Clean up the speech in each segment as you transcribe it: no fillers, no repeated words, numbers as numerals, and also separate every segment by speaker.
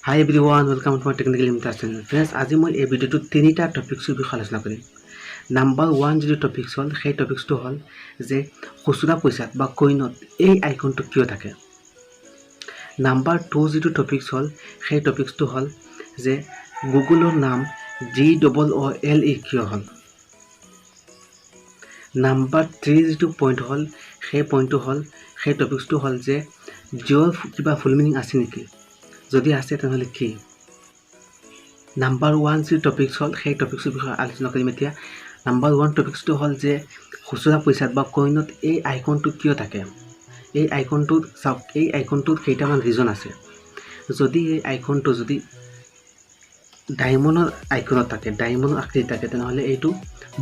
Speaker 1: Hi everyone, welcome to my technical Imtiaz channel. Friends, আজি মই এই ভিডিঅ'টোত তিনিটা টপিকছৰ বিষয়ে আলোচনা কৰিম। নাম্বাৰ 1 যিটো টপিকছ হ'ল সেই টপিকছটো হ'ল যে খুচুৰা পইচাত বা কইনত এই আইকনটো কিয় থাকে। নাম্বাৰ 2 যিটো টপিকছ হ'ল সেই টপিকছটো হ'ল যে গুগলৰ নাম GOOGLE কিয় হ'ল। নাম্বাৰ 3 যিটো পইণ্ট হ'ল সেই পইণ্টটো হ'ল সেই টপিকছটো হ'ল যে জিঅ'ৰ কিবা ফুল মিনিং আছে নেকি, যদি আছে তেনেহ'লে কি। নাম্বাৰ 1 যি টপিকছ হ'ল সেই টপিকছৰ বিষয়ে আলোচনা কৰিম এতিয়া। নাম্বাৰ 1 টপিকছটো হ'ল যে খুচুৰা পইচাত বা কইনত এই আইকনটো কিয় থাকে। এই আইকনটোত চাওক, এই আইকনটোত কেইটামান ৰিজন আছে। যদি এই আইকনটো যদি ডায়মণ্ডৰ আইকনত থাকে, ডায়মণ্ডৰ আকৃতি থাকে, তেনেহ'লে এইটো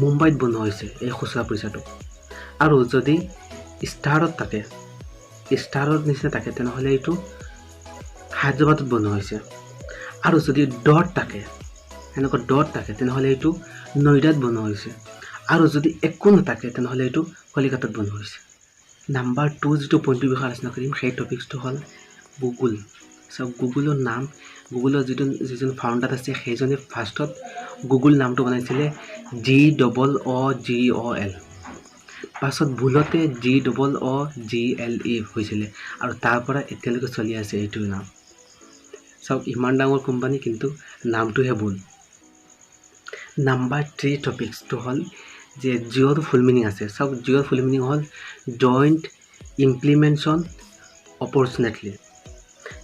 Speaker 1: মুম্বাইত বনোৱা হৈছে এই খুচুৰা পইচাটো। আৰু যদি ষ্টাৰত থাকে, ষ্টাৰৰ নিচিনা থাকে, তেনেহ'লে এইটো হায়দৰাবাদত বনোৱা হৈছে। আৰু যদি ডট থাকে, এনেকুৱা ডট থাকে, তেনেহ'লে এইটো নয়দাত বনোৱা হৈছে। আৰু যদি একো নাথাকে তেনেহ'লে এইটো কলিকাতাত বনোৱা হৈছে। নাম্বাৰ 2 যিটো পইণ্টৰ বিষয়ে আলোচনা কৰিম সেই টপিকছটো হ'ল গুগল। চাওক, গুগলৰ নাম, গুগলৰ যিজন ফাউণ্ডাৰ আছে সেইজনে ফাৰ্ষ্টত গুগল নামটো বনাইছিলে GOOGLE, পাছত ভুলতে GOOGLE হৈছিলে আৰু তাৰ পৰা এতিয়ালৈকে চলি আছে এইটোৰ নাম। চাওক, ইমান ডাঙৰ কোম্পানী কিন্তু নামটোহে ভুল। নাম্বাৰ 3 টপিকছটো হ'ল যে জিঅ'ৰ ফুল মিনিং আছে। চাওক, জিঅ'ৰ ফুল মিনিং হ'ল জইণ্ট ইমপ্লিমেণ্টেশ্যন অপৰচুনেটলি।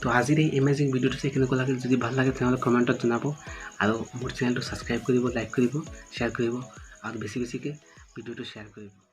Speaker 1: তো আজিৰ এই এমেজিং ভিডিঅ'টো চাই কেনেকুৱা লাগিল, যদি ভাল লাগে তেনেহ'লে কমেণ্টত জনাব আৰু মোৰ চেনেলটো ছাবস্ক্ৰাইব কৰিব, লাইক কৰিব, শ্বেয়াৰ কৰিব আৰু বেছিকৈ ভিডিঅ'টো শ্বেয়াৰ কৰিব।